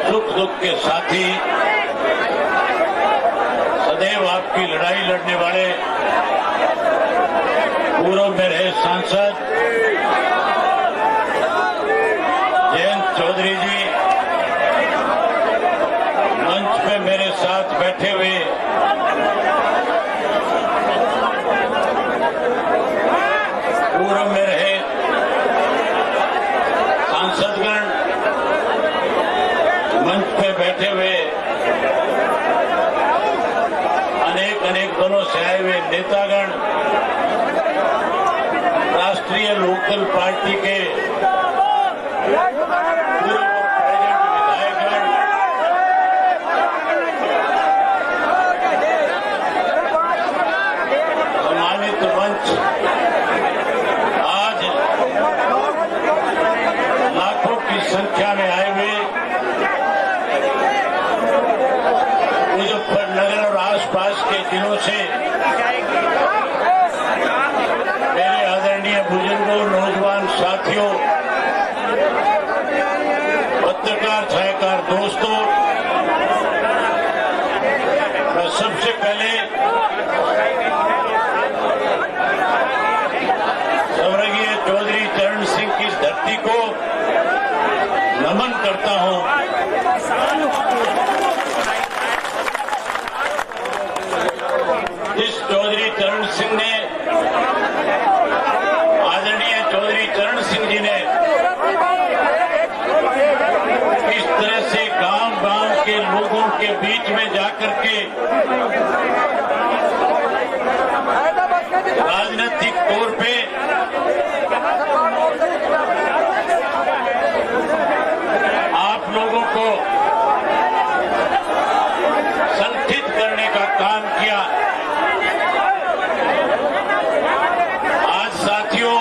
सुख दुख के साथी, सदैव आपकी लड़ाई लड़ने वाले पूर्व में रहे सांसद जयंत चौधरी जी, मंच पे मेरे साथ बैठे हुए पूर्व में रहे सांसदगण, मंच पे बैठे हुए अनेक अनेक दलों से आए हुए नेतागण, राष्ट्रीय लोकदल पार्टी के पूर्व प्रेसिडेंट विधायकगण, सम्मानित मंच, आज लाखों की संख्या में आए हुए मुजफ्फरनगर और आसपास के जिलों से मेरे आदरणीय बुजुर्गों, नौजवान साथियों, पत्रकार छायाकार दोस्तों, मैं सबसे पहले स्वर्गीय चौधरी चरण सिंह की इस धरती को नमन करता हूं। इस चौधरी चरण सिंह ने, आदरणीय चौधरी चरण सिंह जी ने इस तरह से गांव-गांव के लोगों के बीच में जाकर के राजनीतिक तौर पे आप लोगों को संगठित करने का काम किया। आज साथियों,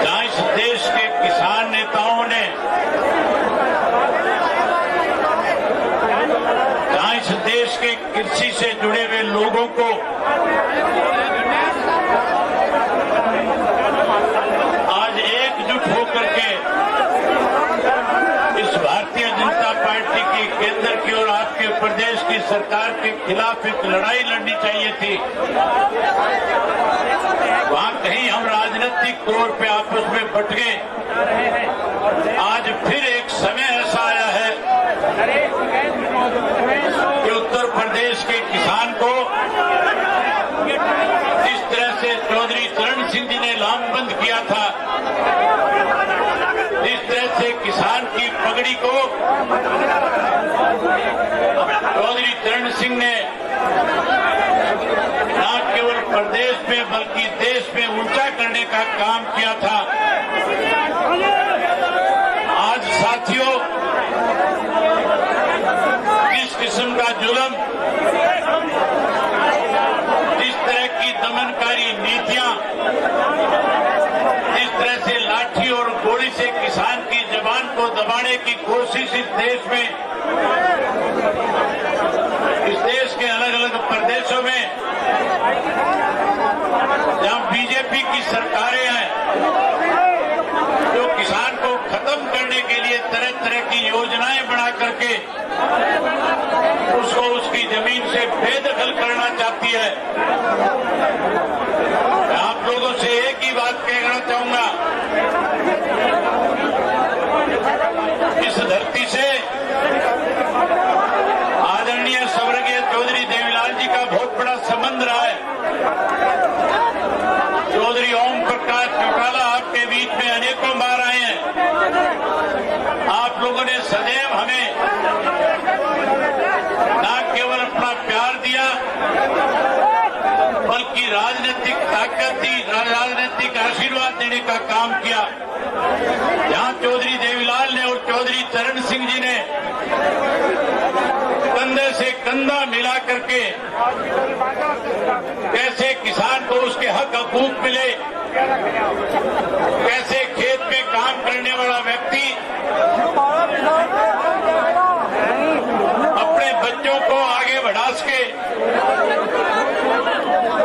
जहां इस देश के किसान नेताओं ने, जहां इस देश के कृषि से जुड़े हुए लोगों को आज एकजुट होकर के इस भारतीय जनता पार्टी की केंद्र की और आपके प्रदेश की सरकार के खिलाफ एक लड़ाई लड़नी चाहिए थी, वहां कहीं हम राजनीतिक तौर पे आपस में बट गए। आज फिर एक समय ऐसा आया है कि उत्तर प्रदेश के किसान को जिस तरह से चौधरी चरण सिंह जी ने लामबंद किया था, जिस तरह से किसान की पगड़ी को चौधरी चरण सिंह ने न केवल प्रदेश में बल्कि देश में ऊंचा करने का काम किया था, आज साथियों इस किस्म का जुल्म, इस तरह की दमनकारी नीतियां, इस तरह से लाठी और गोली से किसान की जबान को दबाने की कोशिश इस देश में, इस देश के अलग अलग प्रदेशों में जहां बीजेपी की सरकारें हैं जो किसान को खत्म करने के लिए तरह तरह की योजनाएं बना करके उसको उसकी जमीन से बेदखल करना चाहती है। मैं आप लोगों से एक ही बात कहना चाहूंगा, इस धरती से आदरणीय स्वर्गीय चौधरी देवीलाल जी का बहुत बड़ा संबंध रहा है। चौधरी ओम प्रकाश चौटाला आपके बीच में अनेकों बार आए हैं। आप लोगों ने सदैव हमें न केवल अपना प्यार दिया बल्कि राजनीतिक ताकत दी, राजनीतिक आशीर्वाद देने का काम किया। जहां चौधरी देवीलाल ने और चौधरी चरण सिंह जी ने कंधे से कंधा मिला करके कैसे किसान को उसके हक हकूक मिले, कैसे खेत में काम करने वाला व्यक्ति अपने बच्चों को आगे बढ़ा सके,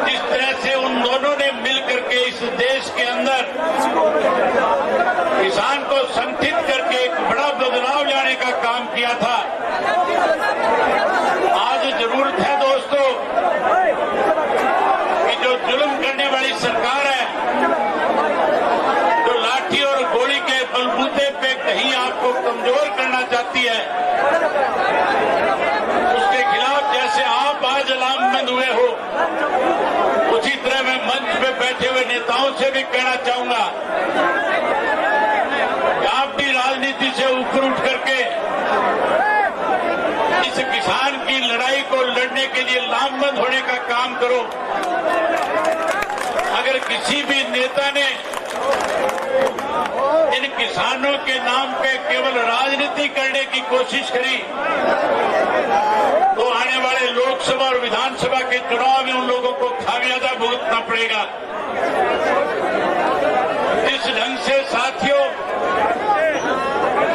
जिस तरह से उन दोनों ने मिलकर के इस देश के अंदर किसान को संगठित करके एक बड़ा कहीं आपको कमजोर करना चाहती है, उसके खिलाफ जैसे आप आज अलामबंद हुए हो, उसी तरह मैं मंच पे बैठे हुए नेताओं से भी कहना चाहूंगा कि आप भी राजनीति से ऊपर उठ करके इस किसान की लड़ाई को लड़ने के लिए लामबंद होने का काम करो। अगर किसी भी नेता ने इन किसानों के नाम पे केवल राजनीति करने की कोशिश करी तो आने वाले लोकसभा और विधानसभा के चुनाव में उन लोगों को खामियाजा भुगतना पड़ेगा। इस ढंग से साथियों,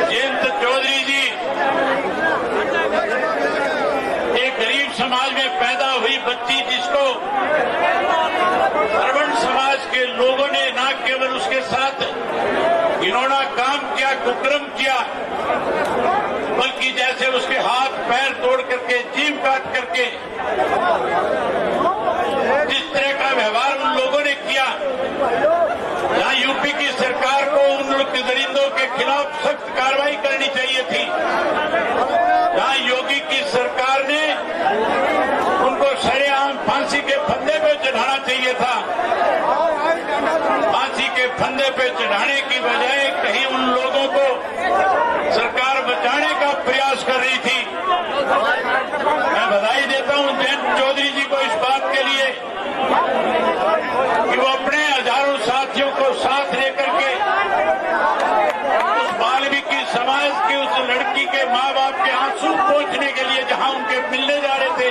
जयंत चौधरी जी एक गरीब समाज में पैदा हुई बच्ची, जिसको ब्राह्मण समाज के लोगों ने न केवल उसके साथ घिनौना काम किया, कुकर्म किया, बल्कि जैसे उसके हाथ पैर तोड़ करके, जीभ काट करके जिस तरह का व्यवहार उन लोगों ने किया, जहां यूपी की सरकार को उन दरिंदों के खिलाफ सख्त कार्रवाई करनी चाहिए थी, जहां योगी की सरकार ने उनको सरेआम फांसी के फंदे पे चढ़ाना चाहिए था, फांसी के फंदे पे चढ़ाने की बजाय कहीं उन लोगों को सरकार बचाने का प्रयास कर रही थी। मैं बधाई देता हूं जयंत चौधरी जी को इस बात के लिए कि वो अपने हजारों साथियों को साथ लेकर के उस वाल्मीकि समाज की उस लड़की के मां बाप के आंसू पोंछने के लिए जहां उनके मिलने जा रहे थे,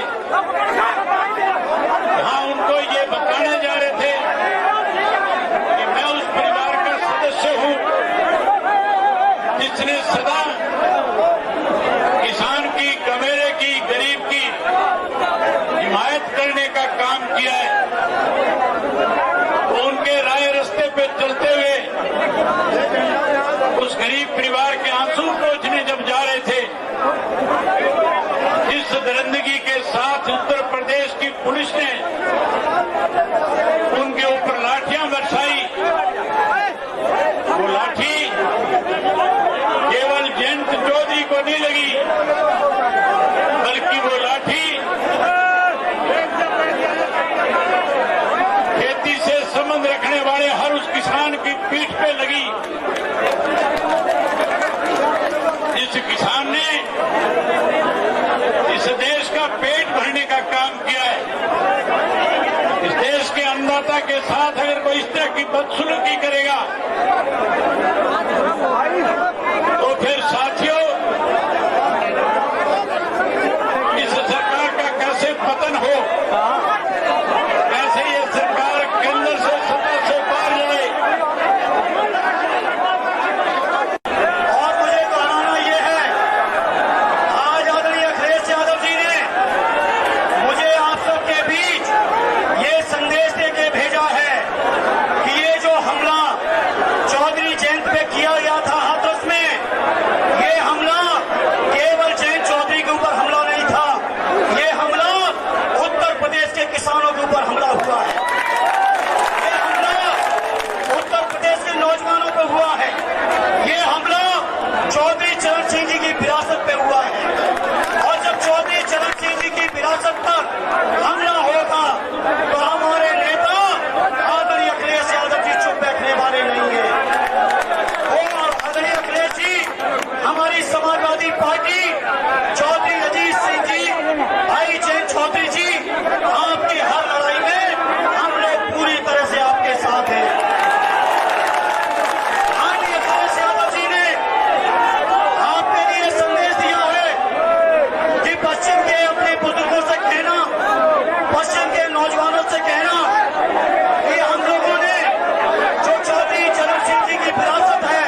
जहां उनको ये बताने जा रहे थे कि मैं उस परिवार का सदस्य हूं जिसने सदा किसान की, कमेरे की, गरीब की हिमायत करने का काम किया है, तो उनके राय रास्ते पे चलते हुए उस गरीब परिवार के आंसू पोंछने जब जा रहे थे, इस दरिंदगी के साथ उत्तर प्रदेश की पुलिस ने उनके ऊपर लाठियां बरसाई। वो लाठी केवल जयंत चौधरी को नहीं लगी, बल्कि वो लाठी खेती से संबंध रखने वाले हर उस किसान की पीठ पे लगी जिस किसान ने इस देश का पेट भरने का काम किया है। इस देश के अन्नदाता के साथ अगर कोई इस तरह की बदसलूकी करेगा तो फिर साथियों, इस सरकार का कैसे पतन हो, कैसे ये सरकार केंद्र से सत्ता से बाहर जाए। और मुझे कहना ये है, आज आदरणीय अखिलेश यादव जी ने मुझे आप सबके बीच ये संदेश देके भेजा है कि ये जो हमला चौधरी जयंत पे किया गया था हाथरस में, ये हमला केवल जयंत चौधरी के ऊपर हमला नहीं था, ये हमला उत्तर प्रदेश के किसानों के ऊपर हमला हुआ है, ये हमला उत्तर प्रदेश के नौजवानों पे हुआ है, ये हमला चौधरी चरण सिंह जी की विरासत पे हुआ है। और जब चौधरी चरण सिंह जी की विरासत पर हमला होगा तो हमारे नेता आदरणीय अखिलेश यादव जी चुप बैठने वाले नहीं है। और आदरणीय अखिलेश जी, हमारी समाजवादी पार्टी, चौधरी अजीत सिंह जी, भाई जयंत चौधरी जी, आपकी हर लड़ाई में हम लोग पूरी तरह से आपके साथ हैं। आदरणीय अखिलेश यादव जी ने आपके लिए संदेश दिया है कि पश्चिम के अपने बुजुर्गों से कहना, पश्चिम के नौजवानों से कहना कि हम लोगों ने जो चौधरी चरण सिंह जी की विरासत है,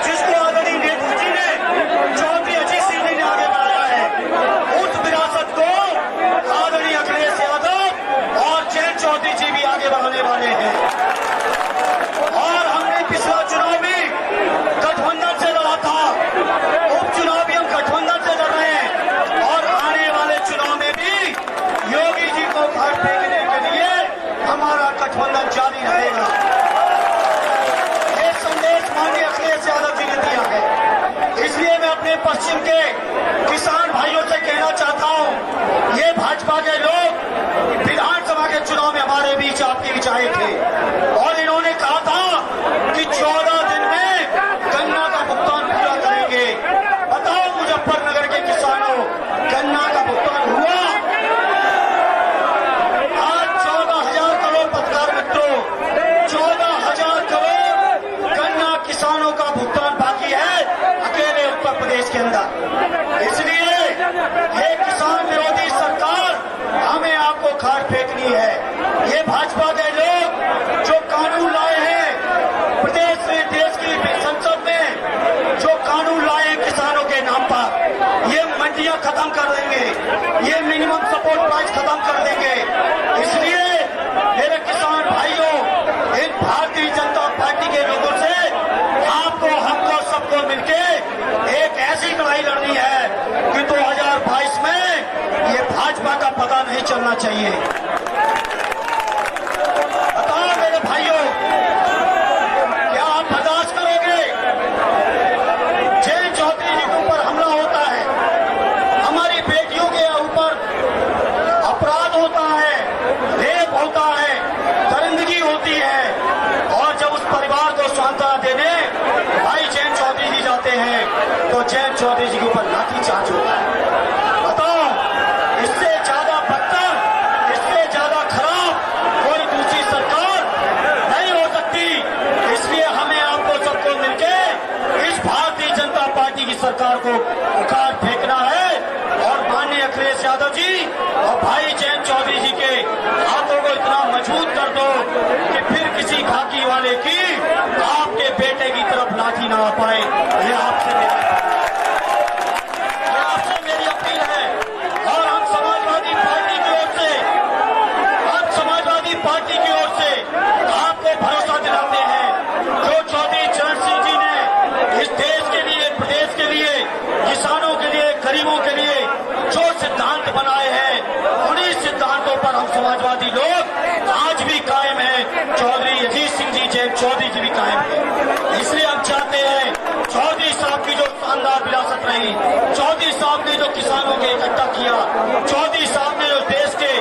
जिसको आदरणीय नेताजी ने चौधरी अजीत पश्चिम के किसान भाइयों से कहना चाहता हूं, ये भाजपा के लोग विधानसभा के चुनाव में हमारे बीच आपके बीच आए थे और इन्होंने कहा था कि 14 दिन में गन्ना का भुगतान पूरा करेंगे। बताओ मुजफ्फरनगर के किसानों, गन्ना का भुगतान हुआ? आज 14,000 करोड़ पत्रकार मित्रों, 14,000 करोड़ गन्ना किसानों का भुगतान बाकी है अकेले उत्तर प्रदेश के अंदर। इसलिए ये किसान विरोधी सरकार हमें आपको खाट फेंकनी है। ये भाजपा के लोग जो कानून लाए हैं प्रदेश में, देश की संसद में जो कानून लाए हैं किसानों के नाम पर, ये मंडियां खत्म कर देंगे, ये मिनिमम सपोर्ट प्राइस खत्म कर देंगे। इसलिए मेरे किसान भाइयों, इन भारतीय जनता पार्टी के लोगों से आपको, हमको, सबको मिलके एक ऐसी लड़ाई लड़नी है कि 2022 में ये भाजपा का पता नहीं चलना चाहिए। बताओ मेरे भाइयों, क्या आप बर्दाश्त करोगे? जयंत चौधरी जी के ऊपर हमला होता है, हमारी बेटियों के ऊपर अपराध होता है, रेप होता है, दरिंदगी होती है, और जब उस परिवार को सांत्वना देने भाई जयंत चौधरी जी जाते हैं तो जयंत चौधरी जी के ऊपर लाठीचार्ज होता है। बताओ, इससे ज्यादा बदतर, इससे ज्यादा खराब कोई दूसरी सरकार नहीं हो सकती। इसलिए हमें आपको सबको मिलके इस भारतीय जनता पार्टी की सरकार को उखाड़ फेंकना है और माननीय अखिलेश यादव जी और भाई जयंत चौधरी जी के हाथों को इतना मजबूत कर दो कि फिर किसी खाकी वाले की आपके बेटे की तरफ लाठी ना आ पाए। ये आपसे मेरी अपील है। और हम समाजवादी पार्टी की ओर से, हम समाजवादी पार्टी की ओर से आपको भरोसा दिलाते हैं, जो चौधरी चरण सिंह जी ने इस देश के लिए, प्रदेश के लिए, किसानों के लिए, गरीबों के लिए जो सिद्धांत बनाए हैं, उन्हीं सिद्धांतों पर हम समाजवादी लोग आज भी कायम हैं। चौधरी अजीत सिंह जी, जयंत चौधरी जी भी कायम हैं। इसलिए हम चाहते हैं चौधरी साहब की जो शानदार विरासत रही, चौधरी साहब ने जो किसानों के इकट्ठा किया, चौधरी साहब ने जो देश के,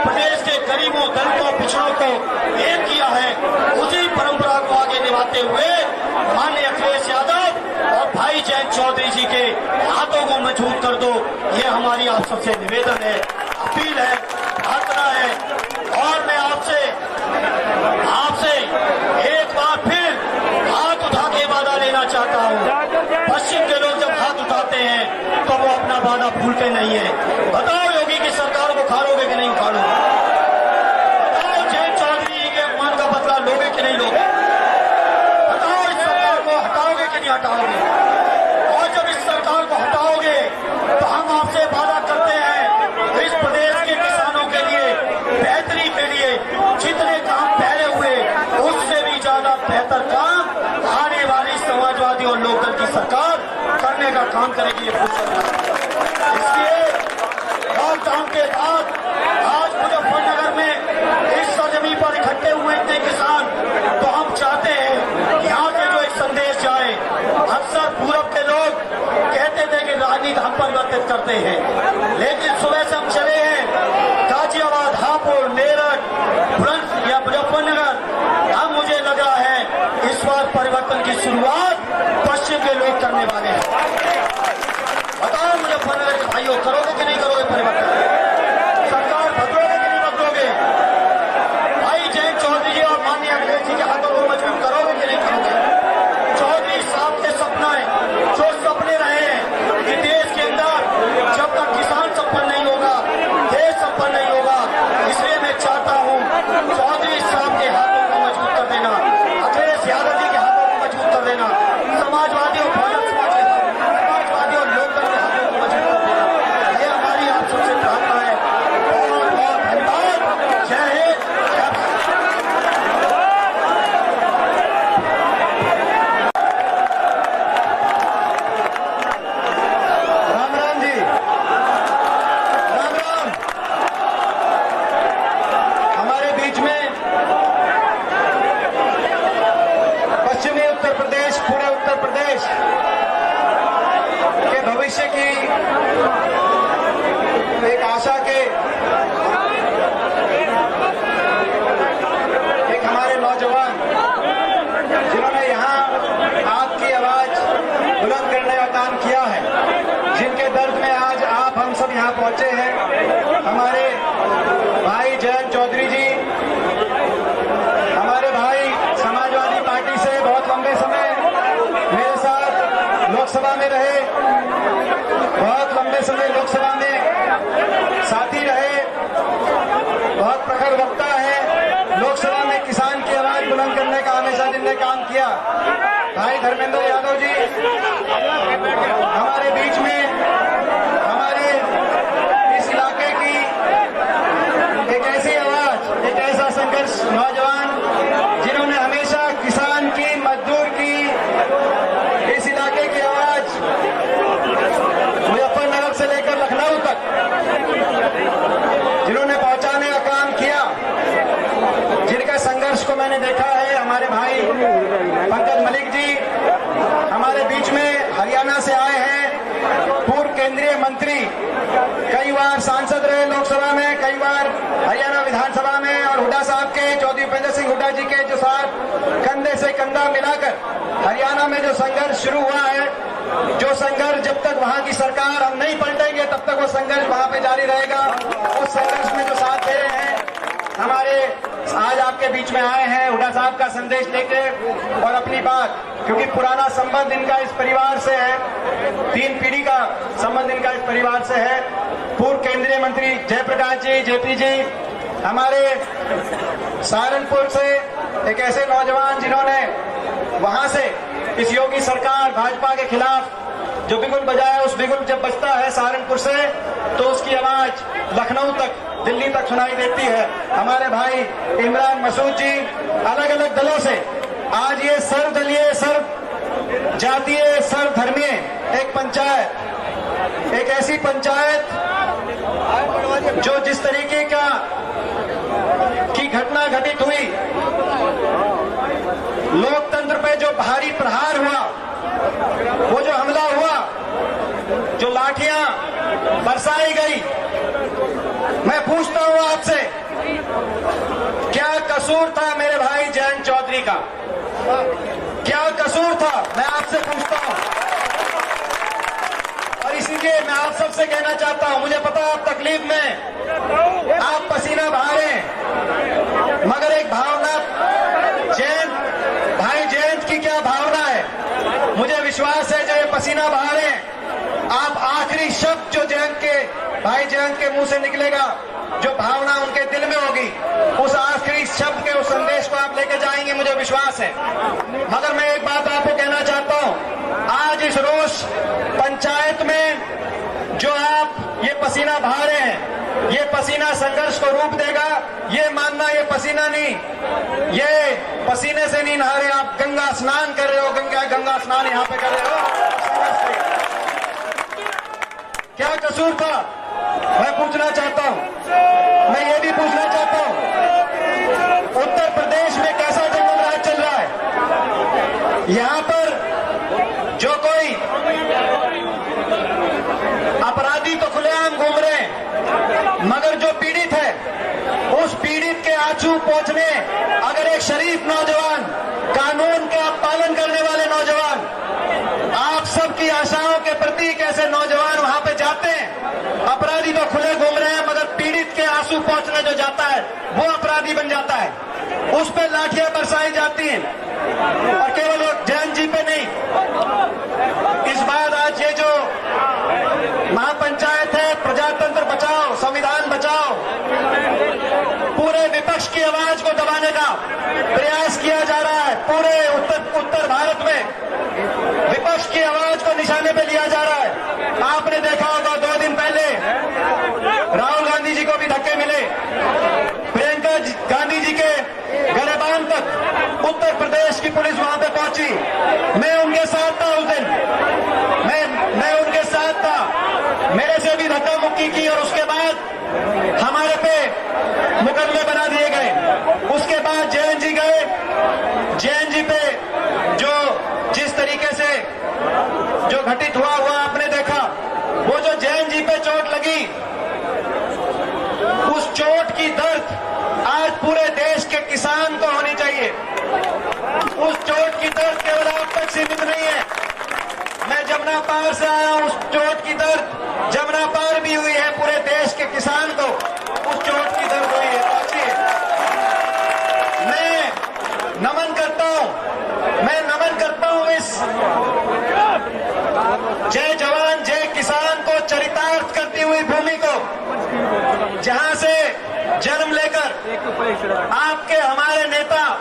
प्रदेश के गरीबों, दलितों, पिछड़ों को एक किया है, उसी परंपरा को आगे निभाते हुए माननीय अखिलेश यादव और भाई जयंत चौधरी जी के हाथों को मजबूत कर दो। ये हमारी आप सबसे निवेदन है, अपील है, प्रार्थना है। और मैं आपसे एक बार फिर हाथ उठा के वादा लेना चाहता हूँ। पश्चिम के लोग जब हाथ उठाते हैं तो वो अपना वादा भूलते नहीं है। बताओ योगी की सरकार को उखाड़ोगे कि नहीं उखाड़ोगे? बताओ जयंत चौधरी जी के अपमान का बदला लोगे कि नहीं लोगे? बताओ इस सरकार को हटाओगे कि नहीं हटाओगे? और जब इस सरकार को हटाओगे तो हम आपसे वादा करते हैं इस प्रदेश के किसानों के लिए, बेहतरी के लिए जितने काम पहले हुए उससे भी ज्यादा बेहतर काम आने वाली समाजवादी और लोकदल की सरकार करने का काम करेगी। ये इसलिए लॉकडाउन के बाद आज मुजफ्फरनगर में इस सरजमी पर इकट्ठे हुए इतने किसान, तो हम चाहते हैं यहाँ से जो एक संदेश जाए। अक्सर पूरब के लोग कहते थे कि राजनीति हम परिवर्तित करते हैं, लेकिन सुबह से हम चले हैं गाजियाबाद, हापुड़, मेरठ, बुलंद या मुजफ्फरनगर, अब मुझे लग रहा है इस बार परिवर्तन की शुरुआत पश्चिम के लोग करने वाले हैं। बताओ मुजफ्फरनगर के भाइयों, करोगे कि नहीं करोगे परिवर्तन? सरकार बदलोगे कि नहीं बदलोगे? भाई जयंत चौधरी जी और माननीय अखिलेश जी के हाथों को मजबूत करोगे कि नहीं करोगे? चौधरी साहब के सपने, जो सपने रहे हैं कि देश के अंदर जब तक किसान संपन्न नहीं होगा, देश संपन्न नहीं होगा, इसलिए मैं चाहता हूं चौधरी साहब के हाथों को मजबूत कर देना, अखिलेश यादव जी के हाथों को मजबूत कर देना, समाजवादी और बहुजन समाज के एक आशा के, एक हमारे नौजवान जिन्होंने यहाँ आपकी आवाज बुलंद करने का काम किया है, जिनके दर्द में आज आप हम सब यहाँ पहुंचे हैं, हमारे भाई जयंत चौधरी जी, हमारे भाई समाजवादी पार्टी से बहुत लंबे समय मेरे साथ लोकसभा में रहे, बहुत लंबे समय लोकसभा में साथी रहे, बहुत प्रखर वक्ता है, लोकसभा में किसान की आवाज बुलंद करने का हमेशा जिनने काम किया, भाई धर्मेंद्र यादव जी हमारे बीच में, हमारे इस इलाके की एक ऐसी आवाज, एक ऐसा संघर्ष नौजवान जिन्होंने हमेशा किसान की, मजदूर की, इस इलाके की आवाज मुजफ्फरनगर से लेकर लखनऊ तक जिन्होंने पहुंचाने का काम किया, जिनका संघर्ष को मैंने देखा है, हमारे भाई पंकज मलिक जी हमारे बीच में हरियाणा से आए हैं, पूर्व केंद्रीय मंत्री, कई बार सांसद रहे लोकसभा में, कई बार हरियाणा विधानसभा में, और हुड्डा साहब के, चौधरी उपेंद्र सिंह हुड्डा जी के जो साथ कंधे से कंधा मिलाकर हरियाणा में जो संघर्ष शुरू हुआ है, जो संघर्ष जब तक वहां की सरकार हम नहीं पलटेंगे तब तक वो संघर्ष वहां पे जारी रहेगा। उस संघर्ष में जो साथ दे रहे हैं हमारे, आज आपके बीच में आए हैं हुड्डा साहब का संदेश लेके और अपनी बात, क्योंकि पुराना संबंध इनका इस परिवार से है, 3 पीढ़ी का संबंध इनका इस परिवार से है। पूर्व केंद्रीय मंत्री जयप्रकाश जी, जेपी जी, हमारे सहारनपुर से एक ऐसे नौजवान जिन्होंने वहां से इस योगी सरकार भाजपा के खिलाफ जो बिगुल बजाया, उस बिगुल जब बजता है सहारनपुर से तो उसकी आवाज लखनऊ तक, दिल्ली तक सुनाई देती है। हमारे भाई इमरान मसूद जी अलग अलग दलों से आज ये सर्वदलीय, सर्व जातीय, सर्वधर्मीय एक पंचायत, एक ऐसी पंचायत जो जिस तरीके की घटना घटित हुई, लोकतंत्र पे जो भारी प्रहार हुआ, वो जो हमला हुआ, जो लाठियां बरसाई गई, मैं पूछता हूं आपसे, क्या कसूर था मेरे भाई जयंत चौधरी का? क्या कसूर था? मैं आपसे पूछता हूं। और इसीलिए मैं आप सबसे कहना चाहता हूं, मुझे पता आप तकलीफ में, आप पसीना बहा रहे हैं, मगर एक भावना, भाई जयंत की क्या भावना है, मुझे विश्वास है जो ये पसीना बहा रहे हैं, आप आखिरी शब्द जो भाई जयंत के मुंह से निकलेगा, जो भावना उनके दिल में होगी, उस आखिरी शब्द के, उस संदेश को आप लेके जाएंगे, मुझे विश्वास है। मगर मैं एक बात आपको कहना चाहता हूं, आज इस रोष पंचायत में जो आप ये पसीना बहा रहे हैं, ये पसीना संघर्ष को रूप देगा। ये मानना ये पसीना नहीं, ये पसीने से नहीं नहा रहे, आप गंगा स्नान कर रहे हो, गंगा स्नान यहाँ पे कर रहे हो। क्या कसूर था? मैं पूछना चाहता हूं, मैं ये भी पूछना चाहता हूं, उत्तर प्रदेश में कैसा जंगल राज चल रहा है? यहां पर जो कोई अपराधी तो खुलेआम घूम रहे हैं, मगर जो पीड़ित है, उस पीड़ित के आंसू पोंछने अगर एक शरीफ नौजवान, कानून का पालन करने वाले नौजवान, आप सबकी आशाओं के प्रतीक ऐसे नौजवान वहां पे जाते हैं, अपराधी तो खुले घूम रहे हैं, मगर पीड़ित के आंसू पोंछने जो जाता है वो अपराधी बन जाता है, उस पे लाठियां बरसाई जाती हैं। और केवल जैन जी पे नहीं, इस बार आज ये जो महापंचायत है, प्रजातंत्र बचाओ, संविधान बचाओ, पूरे विपक्ष की आवाज को दबाने का प्रयास किया जा रहा है। पूरे उत्तर भारत में विपक्ष की आवाज को निशाने पे लिया जा रहा है। आपने देखा होगा 2 दिन पहले राहुल गांधी जी को भी धक्के मिले, प्रियंका गांधी जी के गरेबान तक उत्तर प्रदेश की पुलिस वहां पे पहुंची। मैं उनके साथ था उस दिन, मैं उनके साथ था, मेरे से भी धक्का मुक्की की और उसके बाद हमारे पे मुकदमे बना दिए गए। उसके बाद जैन जी गए, जैन जी पे जो जिस तरीके से जो घटित हुआ आपने देखा, वो जो उस चोट की दर्द केवल आप तक सीमित नहीं है। मैं जमुना पार से आया हूं, उस चोट की दर्द जमुना पार भी हुई है, पूरे देश के किसान को उस चोट की दर्द हुई है। सोचिए, मैं नमन करता हूं इस जय जवान जय किसान को चरितार्थ करती हुई भूमि को, जहां से जन्म लेकर आपके हमारे नेता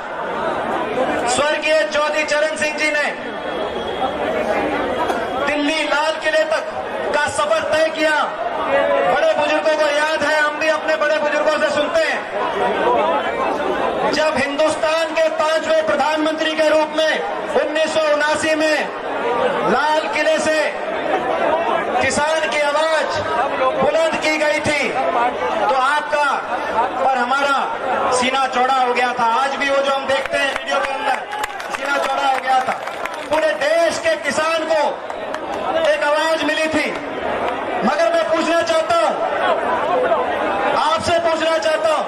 स्वर्गीय चौधरी चरण सिंह जी ने दिल्ली लाल किले तक का सफर तय किया। बड़े बुजुर्गों को याद है, हम भी अपने बड़े बुजुर्गों से सुनते हैं, जब हिंदुस्तान के 5वें प्रधानमंत्री के रूप में 1979 में लाल किले से किसान की आवाज बुलंद की गई थी, तो आपका और हमारा सीना चौड़ा हो गया था। आज भी वो जो हम देखते हैं वीडियो के अंदर, सीना चौड़ा हो गया था। पूरे देश के किसान को एक आवाज मिली थी। मगर मैं पूछना चाहता हूं, आपसे पूछना चाहता हूं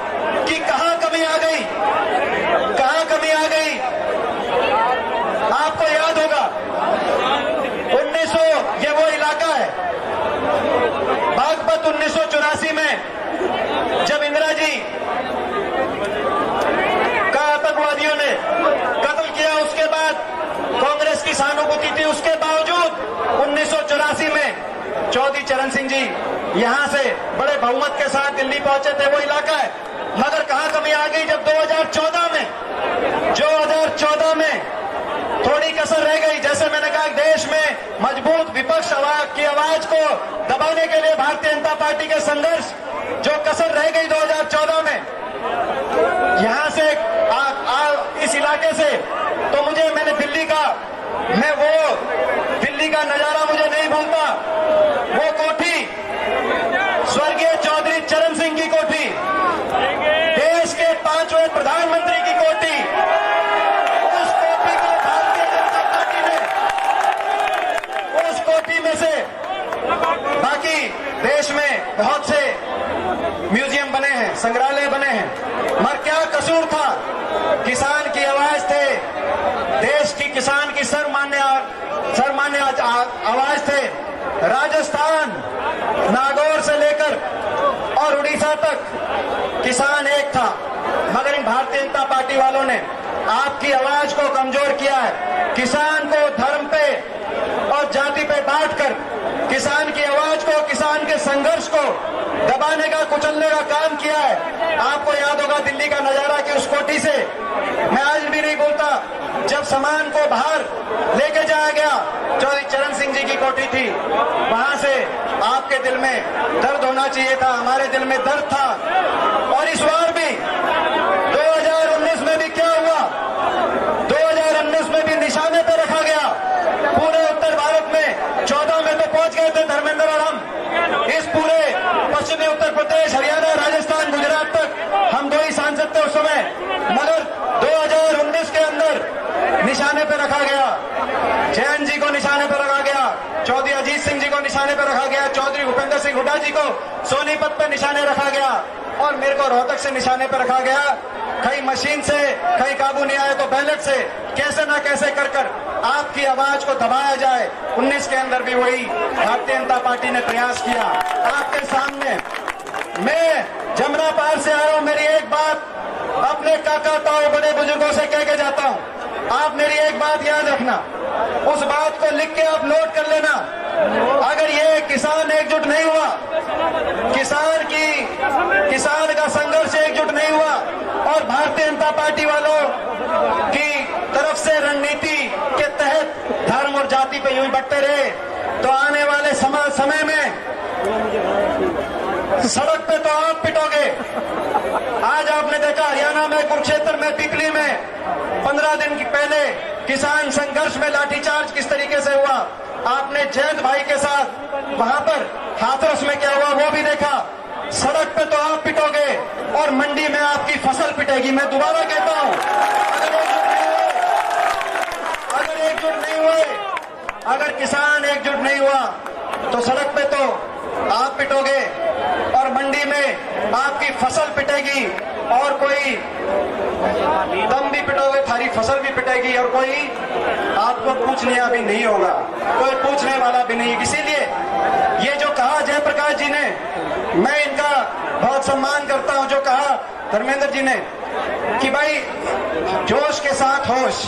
कि कहां कमी आ गई, कहां कमी आ गई। आपको याद होगा 1900, ये वो इलाका है बागपत, 1984 में जब इंदिरा जी का आतंकवादियों ने कत्ल किया, उसके बाद कांग्रेस की सहानुभूति थी, उसके बावजूद 1984 में चौधरी चरण सिंह जी यहां से बड़े बहुमत के साथ दिल्ली पहुंचे थे, वो इलाका है। मगर कहां कमी आ गई जब 2014 में थोड़ी कसर रह गई। जैसे मैंने कहा, देश में मजबूत विपक्ष की आवाज को दबाने के लिए भारतीय जनता पार्टी के संघर्ष, जो कसर रह गई 2014 में, यहां से इस इलाके से, तो मैंने दिल्ली का नजारा मुझे नहीं भूलता। वो कोठी स्वर्गीय चौधरी चरण सिंह की कोठी, देश के 5वें प्रधानमंत्री की कोठी, उस कोठी को भारतीय जनता पार्टी ने, उस कोठी में से बाकी देश में बहुत से म्यूजियम बने हैं, संग्रहालय बने हैं, मगर क्या कसूर था? किसान की आवाज थे, देश की किसान की सर्वमान्य आवाज थे। राजस्थान, नागौर से लेकर और उड़ीसा तक किसान एक था, मगर इन भारतीय जनता पार्टी वालों ने आपकी आवाज को कमजोर किया है। किसान को धर्म पे और जाति पे बांटकर किसान की आवाज को, किसान के संघर्ष को दबाने का, कुचलने का काम किया है। आपको याद होगा दिल्ली का नजारा कि उस कोठी से मैं आज भी नहीं बोलता, जब सामान को बाहर लेके जाया गया, चौधरी चरण सिंह जी की कोठी थी, वहां से आपके दिल में दर्द होना चाहिए था, हमारे दिल में दर्द था। और इस बार भी 2019 में भी क्या हुआ? 2019 में भी निशाने पर रखा गया। पूरे उत्तर भारत में 14 में तो पहुंच गए थे धर्मेंद्र और हम, इस पूरे पश्चिमी उत्तर प्रदेश, हरियाणा, राजस्थान, गुजरात तक हम 2 ही सांसद थे उस समय, मगर 2019 के अंदर निशाने पर रखा गया। जैन जी को निशाने पर रखा गया, चौधरी अजीत सिंह जी को निशाने पर रखा गया, चौधरी भूपेंद्र सिंह हुड्डा जी को सोनीपत पर निशाने रखा गया, और मेरे को रोहतक से निशाने पर रखा गया। कहीं मशीन से, कहीं काबू नहीं आया तो बैलेट से, कैसे ना कैसे कर आपकी आवाज को दबाया जाए। 19 के अंदर भी वही भारतीय जनता पार्टी ने प्रयास किया। आपके सामने मैं जमुना पार से आया हूं, मेरी एक बात अपने काका ताऊ बड़े बुजुर्गों से कह के जाता हूं, आप मेरी एक बात याद रखना, उस बात को लिख के आप नोट कर लेना। अगर ये किसान एकजुट नहीं हुआ, किसान का संघर्ष एकजुट नहीं हुआ, और भारतीय जनता पार्टी वालों की तरफ से रणनीति के तहत धर्म और जाति पे यूं ही बढ़ते रहे, तो आने वाले समय में सड़क पे तो आप पिटोगे। आज आपने देखा हरियाणा में, कुरुक्षेत्र में, पिपली में 15 दिन पहले किसान संघर्ष में लाठीचार्ज किस तरीके से हुआ। आपने जयंत भाई के साथ वहां पर हाथरस में क्या हुआ वो भी देखा। सड़क पे तो आप पिटोगे और मंडी में आपकी फसल पिटेगी। मैं दोबारा कहता हूं, अगर एकजुट नहीं हुए, अगर किसान एकजुट नहीं हुआ तो सड़क पे तो आप पिटोगे और मंडी में आपकी फसल पिटेगी और कोई दम भी पिटोगे, थारी फसल भी पिटेगी और कोई आपको पूछने भी नहीं होगा, कोई पूछने वाला भी नहीं। इसीलिए ये जो कहा जयप्रकाश जी ने, मैं इनका बहुत सम्मान करता हूं, जो कहा धर्मेंद्र जी ने कि भाई जोश के साथ होश,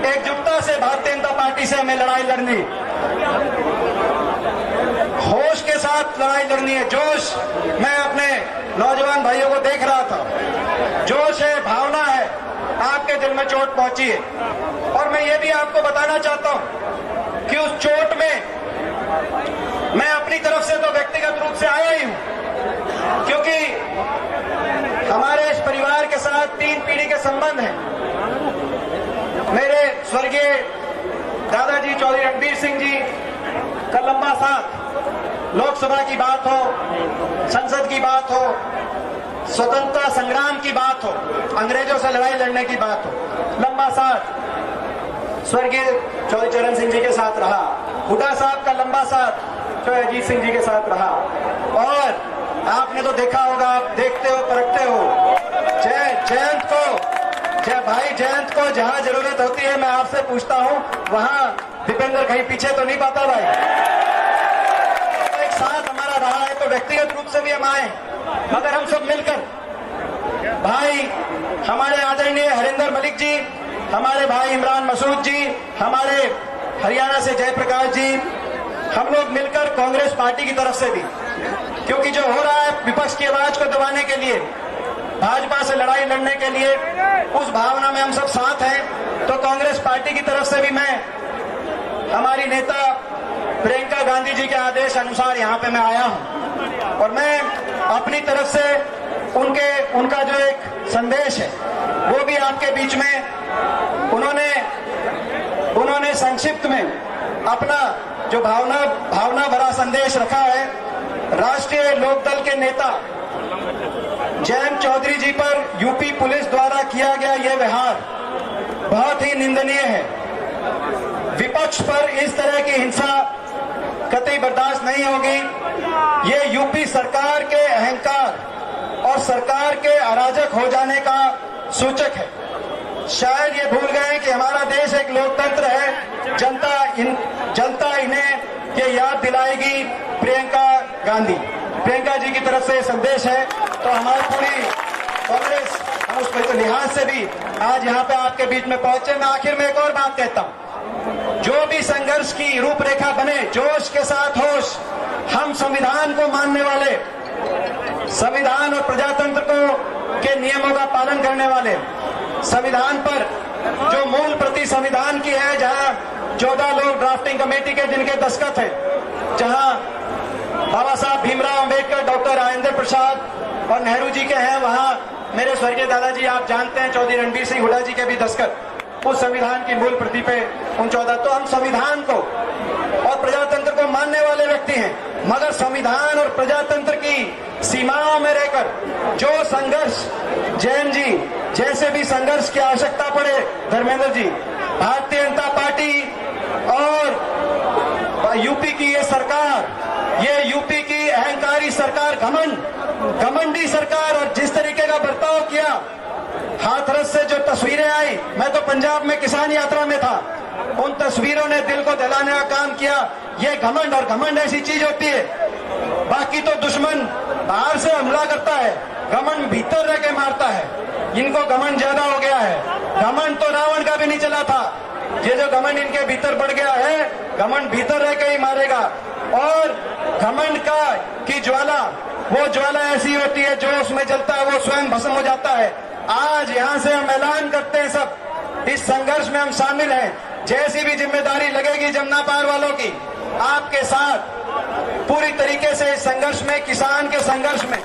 एकजुटता से भारतीय जनता पार्टी से हमें लड़ाई लड़नी, होश के साथ लड़ाई लड़नी है। जोश, मैं अपने नौजवान भाइयों को देख रहा था, जोश है, भावना है, आपके दिल में चोट पहुंची है। और मैं ये भी आपको बताना चाहता हूं कि उस चोट में मैं अपनी तरफ से तो व्यक्तिगत रूप से आया ही हूं, क्योंकि हमारे इस परिवार के साथ 3 पीढ़ी के संबंध हैं। मेरे स्वर्गीय दादाजी चौधरी रणबीर सिंह जी का लंबा साथ, लोकसभा की बात हो, संसद की बात हो, स्वतंत्रता संग्राम की बात हो, अंग्रेजों से लड़ाई लड़ने की बात हो, लंबा साथ स्वर्गीय चौधरी चरण सिंह जी के साथ रहा। हुड्डा साहब का लंबा साथ चौधरी अजीत सिंह जी के साथ रहा। और आपने तो देखा होगा, आप देखते हो, परखते हो, जयंत को जहां जरूरत होती है, मैं आपसे पूछता हूं, वहां दीपेंद्र कहीं पीछे तो नहीं पाता भाई? एक साथ हमारा रहा है तो व्यक्तिगत रूप से भी हम आए, मगर हम सब मिलकर, भाई हमारे आदरणीय हरिंदर मलिक जी, हमारे भाई इमरान मसूद जी, हमारे हरियाणा से जयप्रकाश जी, हम लोग मिलकर कांग्रेस पार्टी की तरफ से भी, क्योंकि जो हो रहा है विपक्ष की आवाज को दबाने के लिए, भाजपा से लड़ाई लड़ने के लिए, उस भावना में हम सब साथ हैं। तो कांग्रेस पार्टी की तरफ से भी मैं, हमारी नेता प्रियंका गांधी जी के आदेश अनुसार यहाँ पे मैं आया हूँ, और मैं अपनी तरफ से उनका जो एक संदेश है वो भी आपके बीच में, उन्होंने संक्षिप्त में अपना जो भावना भरा संदेश रखा है। राष्ट्रीय लोकदल के नेता जयंत चौधरी जी पर यूपी पुलिस द्वारा किया गया यह व्यवहार बहुत ही निंदनीय है। विपक्ष पर इस तरह की हिंसा कतई बर्दाश्त नहीं होगी। ये यूपी सरकार के अहंकार और सरकार के अराजक हो जाने का सूचक है। शायद ये भूल गए कि हमारा देश एक लोकतंत्र है। जनता इन्हें ये याद दिलाएगी। प्रियंका जी की तरफ से संदेश है। तो हमारी पूरी कांग्रेस, हम उस लिहाज से भी आज यहाँ पे आपके बीच में पहुंचे। मैं आखिर में एक और बात कहता हूँ, जो भी संघर्ष की रूपरेखा बने, जोश के साथ होश, हम संविधान को मानने वाले, संविधान और प्रजातंत्र के नियमों का पालन करने वाले, संविधान पर जो मूल प्रति संविधान की है, जहां 14 लोग ड्राफ्टिंग कमेटी के जिनके दस्तखत है, जहां बाबा साहब भीमराव अंबेडकर, डॉक्टर राजेंद्र प्रसाद और नेहरू जी के हैं, वहां मेरे स्वर्गीय दादाजी, आप जानते हैं, चौधरी रणबीर सिंह हुड्डा जी के भी दस्तखत उस संविधान की मूल प्रति पे उन 14। तो हम संविधान को और प्रजातंत्र को मानने वाले व्यक्ति हैं, मगर संविधान और प्रजातंत्र की सीमाओं में रहकर जो संघर्ष, जैन जी जैसे भी संघर्ष की आवश्यकता पड़े, धर्मेंद्र जी, भारतीय जनता पार्टी और यूपी की ये सरकार, ये यूपी की अहंकारी सरकार, घमंडी सरकार, और जिस तरीके का बर्ताव किया, हाथरस से जो तस्वीरें आई, मैं तो पंजाब में किसान यात्रा में था, उन तस्वीरों ने दिल को दहलाने का काम किया। ये घमंड, और घमंड ऐसी चीज होती है, बाकी तो दुश्मन बाहर से हमला करता है, घमंड भीतर रह के मारता है। इनको घमंड ज्यादा हो गया है। घमंड तो रावण का भी नहीं चला था, ये जो घमंड इनके भीतर बढ़ गया है, घमंड भीतर रह के ही मारेगा। और घमंड की ज्वाला, वो ज्वाला ऐसी होती है, जो उसमें जलता है वो स्वयं भस्म हो जाता है। आज यहाँ से हम ऐलान करते हैं, सब इस संघर्ष में हम शामिल हैं। जैसी भी जिम्मेदारी लगेगी जमुना पार वालों की, आपके साथ पूरी तरीके से इस संघर्ष में, किसान के संघर्ष में,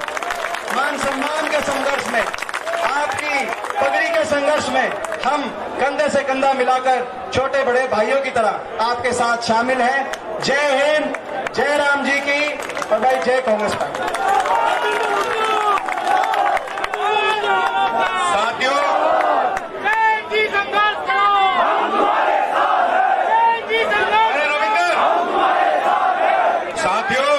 मान सम्मान के संघर्ष में, आपकी पगड़ी के संघर्ष में, हम कंधे से कंधा मिलाकर छोटे बड़े भाइयों की तरह आपके साथ शामिल हैं। जय हिंद, जय राम जी की, और भाई जय कांग्रेस पार्टी। साथियों, साथियों,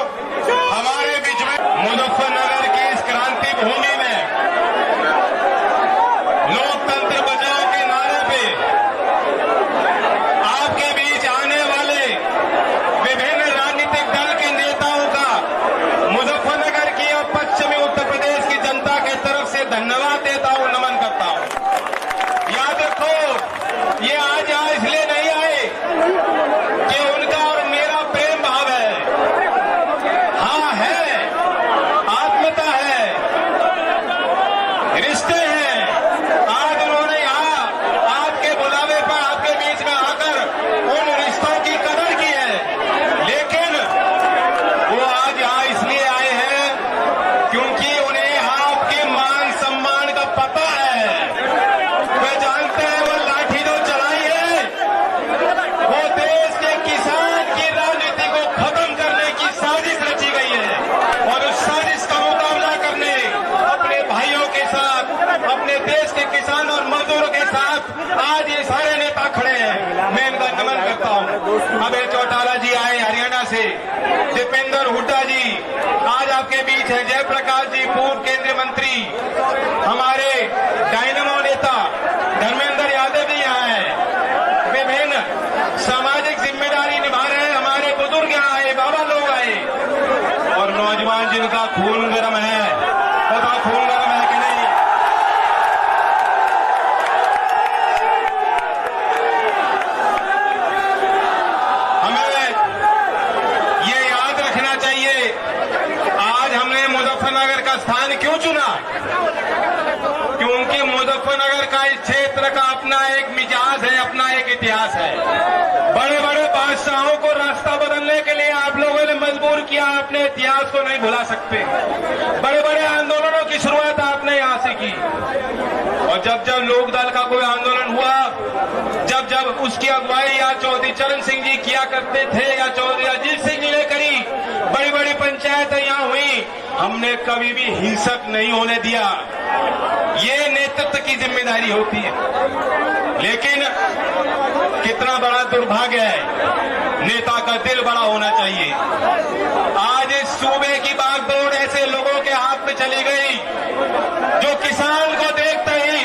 से दीपेंद्र हुड्डा जी आज आपके बीच है, जयप्रकाश जी पूर्व केंद्रीय मंत्री, हमारे डायनामो नेता धर्मेंद्र यादव जी यहाँ है, विभिन्न सामाजिक जिम्मेदारी निभा रहे हैं हमारे बुजुर्ग यहाँ आए, बाबा लोग आए, और नौजवान जिनका खून गर्म है, तथा खून गर्म है कि नहीं। हमें ये याद रखना चाहिए, आज हमने मुजफ्फरनगर का स्थान क्यों चुना, क्योंकि मुजफ्फरनगर का इस क्षेत्र का अपना एक मिजाज है, अपना एक इतिहास है। बड़े बड़े बादशाहों को रास्ता बदलने के लिए आप लोगों ने मजबूर किया, अपने इतिहास को नहीं भुला सकते। बड़े बड़े आंदोलनों की शुरुआत आपने यहां से की, और जब जब लोकदल का कोई आंदोलन हुआ, जब जब उसकी अगुवाई या चौधरी चरण सिंह जी किया करते थे या चौधरी अजीत सिंह जी ने करी, बड़ी बड़ी पंचायतें यहां हुई, हमने कभी भी हिंसक नहीं होने दिया। ये नेतृत्व की जिम्मेदारी होती है। लेकिन कितना बड़ा दुर्भाग्य है, नेता का दिल बड़ा होना चाहिए। आज इस सूबे की बागडोर ऐसे लोगों के हाथ में चली गई जो किसान को देखते ही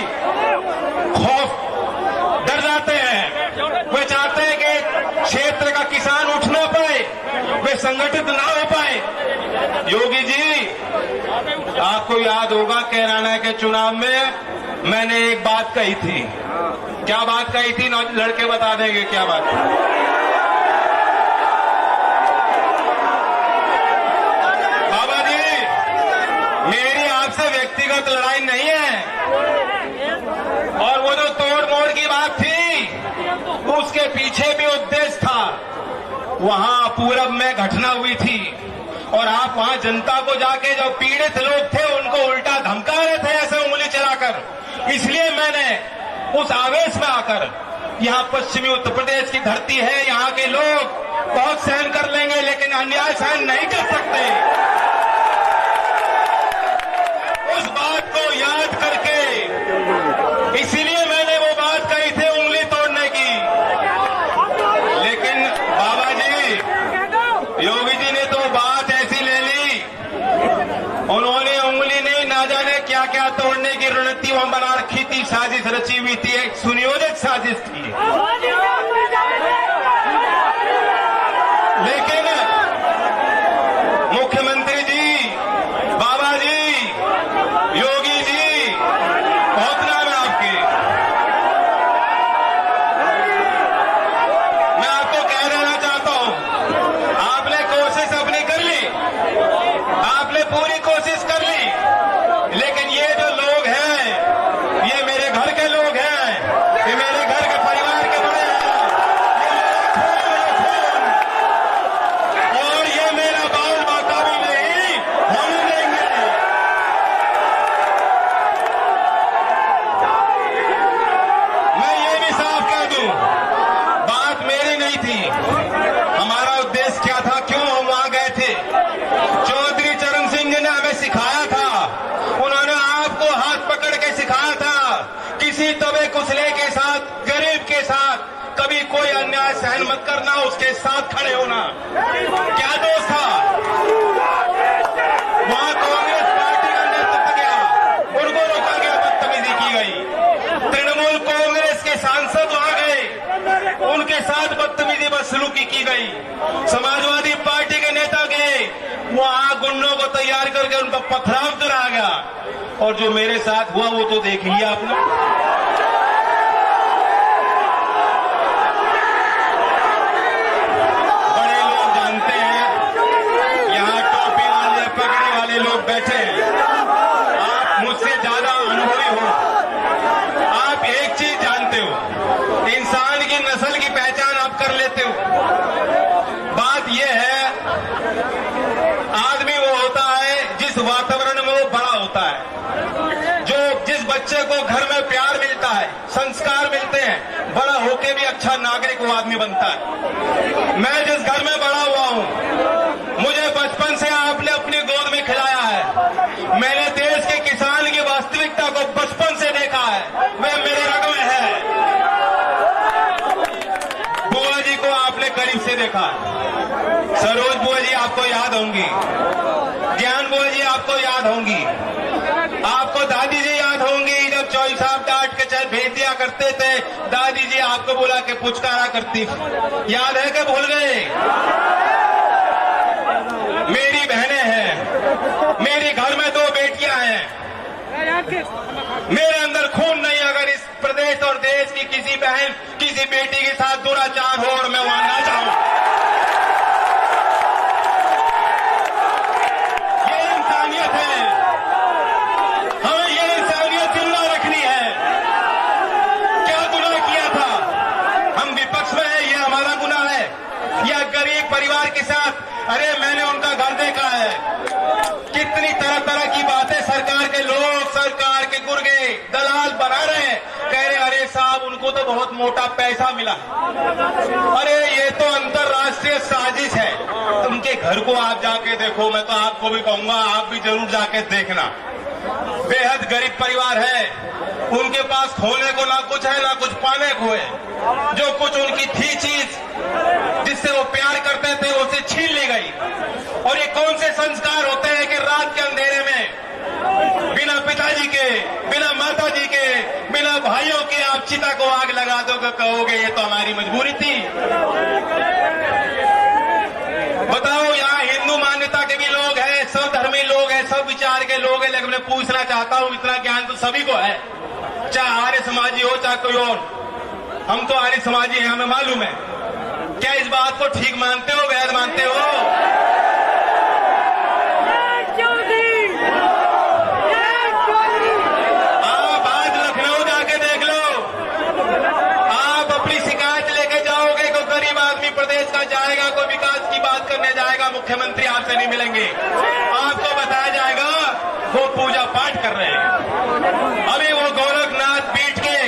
खौफ डर जाते हैं। वे चाहते हैं कि क्षेत्र का किसान उठ ना पाए, वे संगठित ना हो पाए। योगी जी, आपको याद होगा कैराना के चुनाव में मैंने एक बात कही थी। क्या बात कही थी? लड़के बता देंगे क्या बात थी। बाबा जी, मेरी आपसे व्यक्तिगत लड़ाई नहीं है, और वो जो तोड़ मोड़ की बात थी उसके पीछे भी उद्देश्य था। वहां पूरब में घटना हुई थी, और आप वहां जनता को जाके जो पीड़ित लोग थे उनको उल्टा धमका रहे थे ऐसे उंगली चलाकर। इसलिए मैंने उस आवेश में आकर, यहाँ पश्चिमी उत्तर प्रदेश की धरती है, यहाँ के लोग बहुत सहन कर लेंगे लेकिन अन्याय सहन नहीं कर सकते, उस बात को याद करके इसीलिए मैंने वो बात कही थी उंगली तोड़ने की। लेकिन बाबा जी, योगी जी ने तो बात ऐसी ले ली, उन्होंने उंगली नहीं ना जाने क्या क्या तोड़ने की रणनीति वहां बना रखी थी, साजिश रची हुई थी, एक सुनियोजित साजिश थी। लेकिन मुख्यमंत्री जी, बाबा जी, योगी जी, बहुत नाम है आपके, मैं आपको कह देना चाहता हूं, आपने कोशिश अपनी कर ली, आपने पूरी कोशिश कर ली, लेकिन ये जो लोग हैं ये मेरे घर के लोग हैं, ये मेरे घर के परिवार के बड़े हैं, और ये मेरा बाल माता भी नहीं होने देंगे। मैं ये भी साफ कह दूं, बात मेरी नहीं थी, हमारा उद्देश्य क्या था, क्यों हम वहां गए थे। चौधरी चरण सिंह जी ने हमें सिखाया था, उन्होंने आपको हाथ पकड़ के सिखाया था, किसी दबे कुचले के साथ, गरीब के साथ कभी कोई अन्याय सहन मत करना, उसके साथ खड़े होना। क्या दोष था? वहां कांग्रेस पार्टी का नेतृत्व गया, उनको रोका गया, बदतमीजी की गई। तृणमूल कांग्रेस के सांसद वहां गए, उनके साथ बदतमीजी बदसलूकी की गई। समाजवादी पार्टी के नेता गए, वहां गुंडों को तैयार करके उन पर पथराव कराया गया, और जो मेरे साथ हुआ वो तो देख लिया आपने। बड़े लोग जानते हैं, यहाँ टोपी वाले पगड़ी वाले लोग बैठे हैं, आप मुझसे ज्यादा अनुभवी हो, आप एक चीज जानते हो, इंसान की नस्ल की पहचान आप कर लेते हो। बात यह है, आदमी वो होता है जिस वातावरण में वो बड़ा होता है, जो जिस बच्चे को घर में प्यार मिलता है, संस्कार मिलते हैं, बड़ा होके भी अच्छा नागरिक वो आदमी बनता है। मैं जिस घर में बड़ा हुआ हूं, मुझे बचपन से आपने अपनी गोद में खिलाया है, मैंने देश के किसान की वास्तविकता को बचपन से देखा है, वह मेरे रग में है। बुआ जी को आपने करीब से देखा, सरोज आपको याद होंगी, ज्ञान बुआ जी आपको याद होंगी, आपको दादी जी याद होंगी। जब चौधरी साहब डांट के चाहे भेज दिया करते थे, दादी जी आपको बुला के पुचकारा करती, याद है कि भूल गए? मेरी बहनें हैं, मेरे घर में 2 बेटियां हैं, मेरे अंदर खून नहीं। अगर इस प्रदेश और देश की किसी बहन किसी बेटी के साथ दुराचार हो और मैं वहां ना जाऊं, ये इंसानियत है, हमें ये इंसानियत जिंदा रखनी है। क्या गुनाह किया था? हम विपक्ष में है, ये हमारा गुनाह है? या गरीब परिवार के साथ, अरे मैंने उनका घर देखा है, कितनी तरह तरह की बातें सरकार के लोग, सरकार के गुर्गे दलाल बना रहे हैं, कह रहे अरे साहब उनको तो बहुत मोटा पैसा मिला। अरे ये तो अंतर्राष्ट्रीय साजिश है। उनके घर को आप जाके देखो, मैं तो आपको भी कहूंगा आप भी जरूर जाके देखना। बेहद गरीब परिवार है, उनके पास खोने को ना कुछ है ना कुछ पाने को है। जो कुछ उनकी थी चीज जिससे वो प्यार करते थे उसे छीन ली गई। और ये कौन से संस्कार होते हैं कि रात के अंधेरे में बिना पिताजी के, बिना माता जी के, बिना भाइयों के आप चिता को आग लगा दोगे, कहोगे ये तो हमारी मजबूरी थी। बताओ, यहाँ हिंदू मान्यता के भी लोग हैं, सब धर्मी लोग हैं, सब विचार के लोग हैं, लेकिन मैं पूछना चाहता हूँ, इतना ज्ञान तो सभी को है, चाहे आर्य समाजी हो चाहे कोई और। हम तो आर्य समाजी हैं, हमें मालूम है। क्या इस बात को ठीक मानते हो, वैध मानते हो? आप आज लखनऊ जाके देख लो, आप अपनी शिकायत लेके जाओगे, कोई गरीब आदमी प्रदेश का जाएगा, कोई विकास की बात करने जाएगा, मुख्यमंत्री आपसे नहीं मिलेंगे, आपको बताया जाएगा वो पूजा पाठ कर रहे हैं। अभी वो गोरखनाथ पीठ के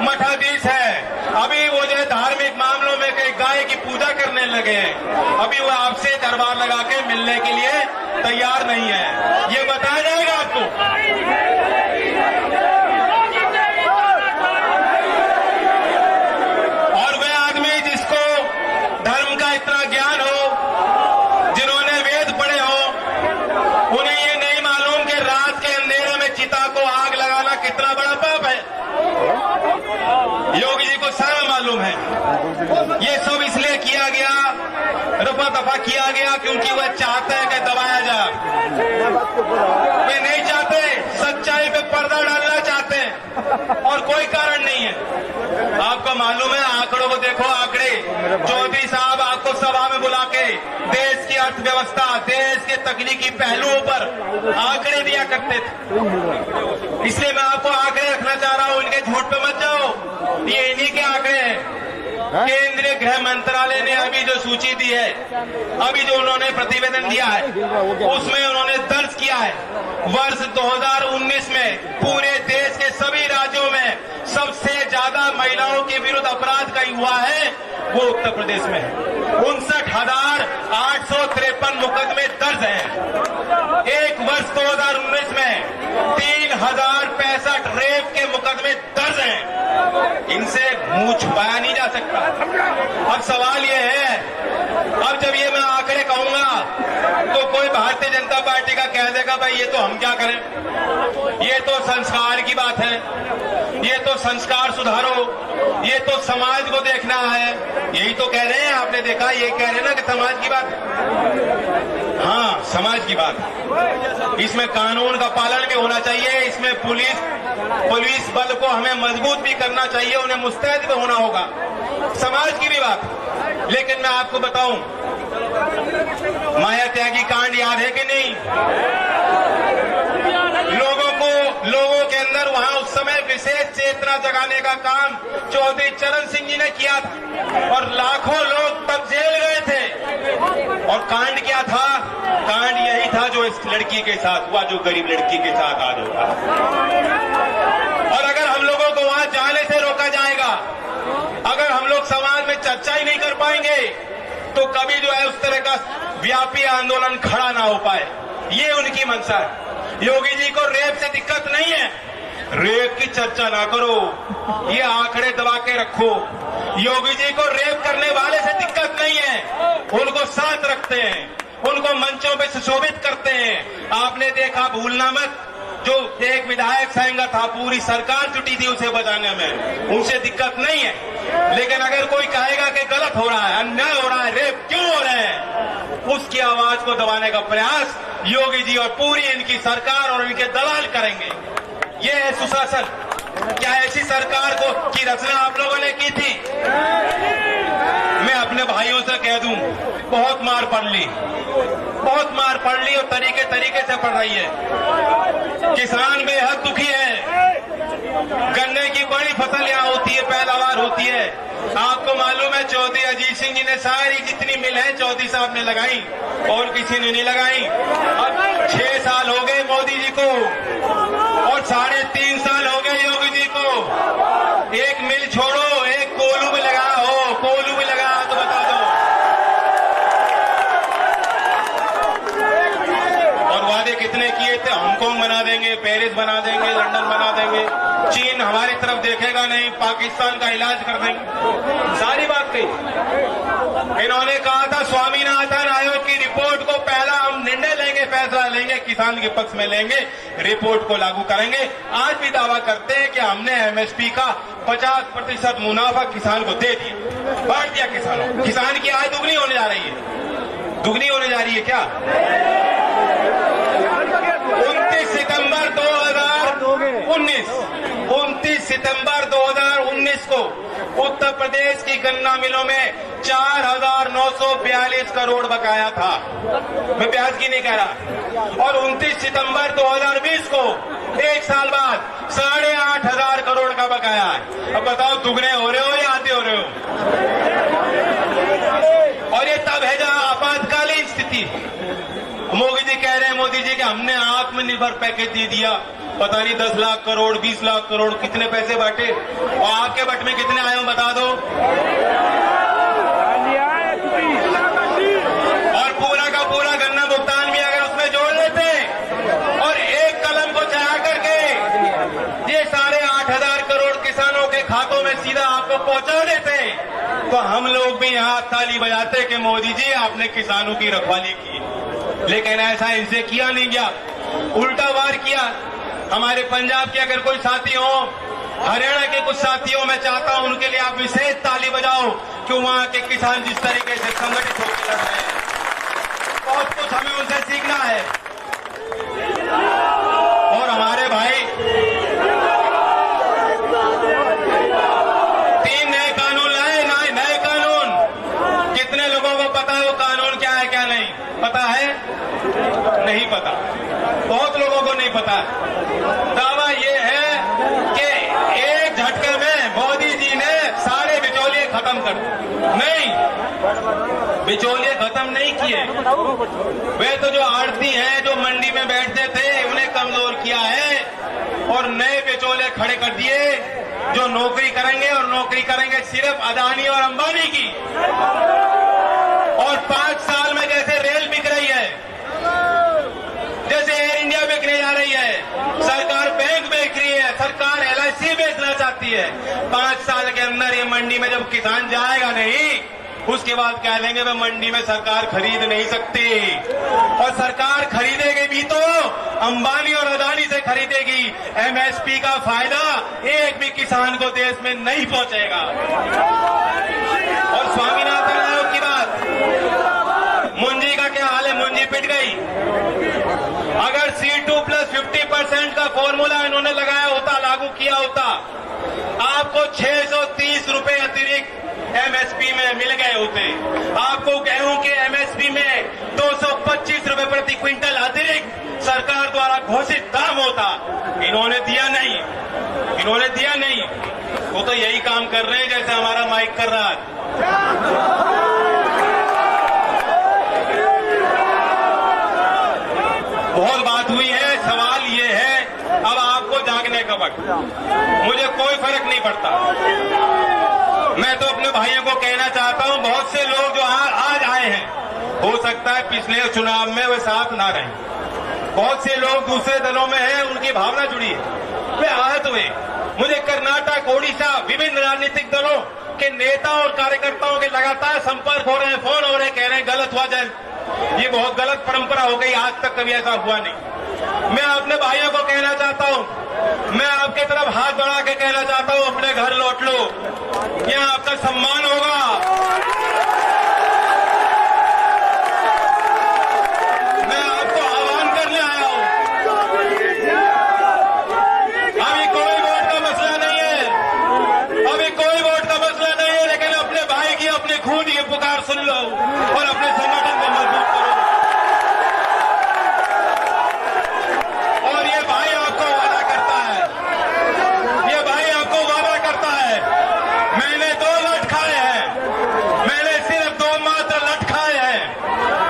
मठाधीश है, अभी वो जो है धार्मिक मामलों में कई गाय की पूजा करने लगे हैं, अभी वो आपसे दरबार लगा के मिलने के लिए तैयार नहीं है। ये बताया जाएगा आपको। और वे आदमी जिसको धर्म का इतना ज्ञान हो, जिन्होंने वेद पढ़े हो, उन्हें ये नहीं मालूम कि रात के अंधेरे में चिता को आग लगाना कितना बड़ा पाप है। योगी जी को सारा मालूम है। ये सब इसलिए किया गया, रफा दफा किया गया, क्योंकि वह चाहते हैं कि दबाया जाए। वे नहीं चाहते, सच्चाई पे पर्दा डालना चाहते हैं, और कोई कारण नहीं है। आपको मालूम है, आंकड़ों को देखो, आंकड़े चौधरी साहब आपको सभा में बुला के देश की अर्थव्यवस्था, देश के तकनीकी पहलुओं पर आंकड़े दिया करते थे। इसलिए मैं आपको आंकड़े रखना चाह रहा हूं, इनके झूठ पे मत जाओ, ये इन्हीं के आंकड़े हैं। केंद्रीय गृह मंत्रालय ने अभी जो सूची दी है, अभी जो उन्होंने प्रतिवेदन दिया है, उसमें उन्होंने दर्ज किया है वर्ष 2019 में पूरे देश के सभी राज्यों में सबसे ज्यादा महिलाओं के विरुद्ध अपराध कहीं हुआ है, वो उत्तर प्रदेश में है। 59,853 मुकदमे दर्ज हैं। एक वर्ष 2019 में 3,065 रेप के मुकदमे दर्ज हैं। इनसे मुंह छुपाया नहीं जा सकता। अब सवाल ये है, अब जब ये मैं आंकड़े कहूंगा तो कोई भारतीय जनता पार्टी का कह देगा भाई ये तो हम क्या करें, ये तो संस्कार की बात है, ये तो संस्कार सुधारो, ये तो समाज को देखना है। यही तो कह रहे हैं, आपने देखा, ये कह रहे हैं ना कि समाज की बात। हाँ, समाज की बात। इसमें कानून का पालन भी होना चाहिए, इसमें पुलिस बल को हमें मजबूत भी करना चाहिए, उन्हें मुस्तैद भी होना होगा, समाज की भी बात। लेकिन मैं आपको बताऊं, माया त्यागी कांड याद है कि नहीं? लोगों के अंदर वहां उस समय विशेष चेतना जगाने का काम चौधरी चरण सिंह जी ने किया था, और लाखों लोग तब जेल गए थे। और कांड क्या था? कांड यही था जो इस लड़की के साथ हुआ, जो गरीब लड़की के साथ आज होगा। और अगर हम लोगों को वहां जाने से रोका जाएगा, अगर हम लोग समाज में चर्चा ही नहीं कर पाएंगे, तो कभी जो है उस तरह का व्यापी आंदोलन खड़ा ना हो पाए। ये उनकी मंशा है। योगी जी को रेप से दिक्कत नहीं है, रेप की चर्चा ना करो, ये आंकड़े दबा के रखो। योगी जी को रेप करने वाले से दिक्कत नहीं है, उनको साथ रखते हैं, उनको मंचों पे सुशोभित करते हैं। आपने देखा, भूलना मत, जो एक विधायक संघ था, पूरी सरकार जुटी थी उसे बचाने में, उनसे दिक्कत नहीं है। लेकिन अगर कोई कहेगा कि गलत हो रहा है, अन्याय हो रहा है, रेप क्यों हो रहे हैं, उसकी आवाज को दबाने का प्रयास योगी जी और पूरी इनकी सरकार और इनके दलाल करेंगे। ये है सुशासन। क्या ऐसी सरकार की रचना आप लोगों ने की थी? मैं अपने भाइयों से कह दूं, बहुत मार पड़ ली, बहुत मार पड़ ली, और तरीके तरीके से पड़ रही है। किसान बेहद दुखी है। गन्ने की बड़ी फसल यहाँ होती है, पैदावार होती है। आपको मालूम है, चौधरी अजीत सिंह जी ने सारी जितनी मिल है चौधरी साहब ने लगाई, और किसी ने नहीं लगाई। अब 6 साल हो गए मोदी जी को, और 3.5 साल हो गए योगी जी को। एक मिल छोड़ो, एक कोलू भी लगा हो, कोलू भी लगा तो बता दो। और वादे कितने किए थे, हांगकांग बना देंगे, पेरिस बना देंगे, लंदन बना देंगे, चीन हमारी तरफ देखेगा नहीं, पाकिस्तान का इलाज कर देंगे, सारी बात कही। इन्होंने कहा था स्वामीनाथन आयोग की रिपोर्ट को पहला हम निर्णय लेंगे, फैसला लेंगे, किसान के पक्ष में लेंगे, रिपोर्ट को लागू करेंगे। आज भी दावा करते हैं कि हमने एमएसपी का 50% मुनाफा किसान को दे दिया, बांट दिया किसानों। किसान की आय दुगनी होने जा रही है, दुगनी होने जा रही है। क्या 29 सितंबर 2019 को उत्तर प्रदेश की गन्ना मिलों में 4,942 करोड़ बकाया था। मैं ब्याज की नहीं कह रहा। और 29 सितंबर 2020 को, एक साल बाद, 8,500 करोड़ का बकाया है। अब बताओ, दुगने हो रहे हो या आधे हो रहे हो? और ये तब है जहां आपातकालीन स्थिति। मोदी जी कह रहे हैं, मोदी जी कि हमने आत्मनिर्भर पैकेज दे दिया, पता नहीं 10 लाख करोड़, 20 लाख करोड़, कितने पैसे बांटे, और आपके बट में कितने आए हो बता दो। और पूरा का पूरा गन्ना भुगतान भी अगर उसमें जोड़ लेते और एक कलम को चढ़ा करके ये 8,500 करोड़ किसानों के खातों में सीधा आपको पहुंचा देते, तो हम लोग भी यहाँ ताली बजाते कि मोदी जी आपने किसानों की रखवाली की। लेकिन ऐसा इनसे किया नहीं गया, उल्टा वार किया। हमारे पंजाब के अगर कोई साथी हो, हरियाणा के कुछ साथियों, मैं चाहता हूं उनके लिए आप विशेष ताली बजाओ कि वहां के किसान जिस तरीके से संगठित होकर लड़ रहे हैं, बहुत कुछ हमें उनसे सीखना है। और हमारे भाई 3 नए कानून लाए, नए कानून। कितने लोगों को पता है वो कानून क्या है, क्या नहीं पता है? नहीं पता, बहुत लोगों को नहीं पता। दावा ये है कि एक झटके में मोदी जी ने सारे बिचौलिए खत्म कर दिए। नहीं, बिचौलिए खत्म नहीं किए, वे तो जो आड़ती हैं, जो मंडी में बैठते थे, उन्हें कमजोर किया है और नए बिचौलिए खड़े कर दिए जो नौकरी करेंगे, और नौकरी करेंगे सिर्फ अदानी और अंबानी की। और 5 साल में जैसे रेल बिक रही है, जैसे एयर इंडिया बिकने जा रही है, सरकार बैंक बेच रही है, सरकार LIC बेचना चाहती है, 5 साल के अंदर ये मंडी में जब किसान जाएगा नहीं, उसके बाद कह देंगे वे मंडी में सरकार खरीद नहीं सकती। और सरकार खरीदेगी भी तो अंबानी और अदानी से खरीदेगी। MSP का फायदा एक भी किसान को देश में नहीं पहुंचेगा। और स्वामीनाथन आयोग की बात, मुंजी का क्या हाल है? मुंजी पिट गई। अगर C2 + 50% का फॉर्मूला इन्होंने लगाया होता, लागू किया होता, आपको 630 रुपए अतिरिक्त MSP में मिल गए होते। आपको गेहूं के MSP में 225 रुपए प्रति क्विंटल अतिरिक्त सरकार द्वारा घोषित दाम होता। इन्होंने दिया नहीं, इन्होंने दिया नहीं। वो तो यही काम कर रहे हैं जैसे हमारा माइक कर रहा है। बहुत बात हुई है, सवाल ये है, अब आपको जागने का वक्त। मुझे कोई फर्क नहीं पड़ता। मैं तो अपने भाइयों को कहना चाहता हूं, बहुत से लोग जो आज आए हैं, हो सकता है पिछले चुनाव में वे साथ ना रहें। बहुत से लोग दूसरे दलों में हैं, उनकी भावना जुड़ी है, वे आहत हुए। मुझे कर्नाटक, ओडिशा, विभिन्न राजनीतिक दलों के नेता और कार्यकर्ताओं के लगातार संपर्क हो रहे हैं, फोन हो रहे हैं, कह रहे हैं गलत हुआ, ये बहुत गलत परंपरा हो गई, आज तक कभी ऐसा हुआ नहीं। मैं अपने भाइयों को कहना चाहता हूं, मैं आपके तरफ हाथ बढ़ा के कहना चाहता हूं, अपने घर लौट लो, यहां आपका सम्मान होगा। मैं आपको आह्वान करने आया हूं, अभी कोई वोट का मसला नहीं है, अभी कोई वोट का मसला नहीं है, लेकिन अपने भाई की, अपने खून की पुकार सुन लो और अपने संगठन को मजबूत करो। और ये भाई आपको वादा करता है, ये भाई आपको वादा करता है, मैंने 2 लठ खाए हैं, मैंने सिर्फ 2 मात्र लठ खाए हैं,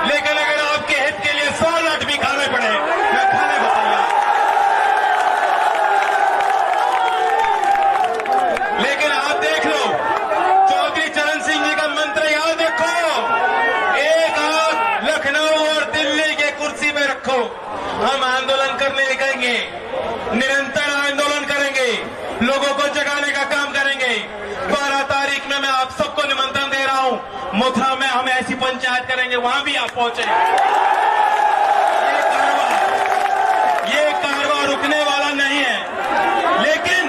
लेकिन अगर आपके हित के लिए 100 लठ भी खाने पड़े, मैं खाने को तैयार। लेकिन आप देख लो, चौधरी चरण सिंह जी का मंत्र याद रखो, एक हाथ लखनऊ और दिल्ली के कुर्सी पे रखो। हम आंदोलन करने निकलेंगे, निरंतर आंदोलन करेंगे, लोगों को जगाने का काम करेंगे। 12 तारीख में मैं आप सबको निमंत्रण दे रहा हूं, मथुरा में हम ऐसी पंचायत करेंगे, वहां भी आप पहुंचे। ये कारवां रुकने वाला नहीं है, लेकिन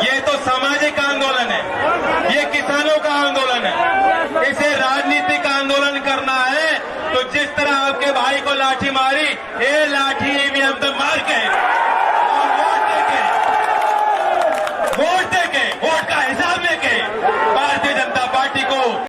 ये तो सामाजिक आंदोलन है, ये किसानों का आंदोलन है, इसे राजनीतिक आंदोलन करना है तो जिस तरह आपके भाई को लाठी मारी, ये लाठी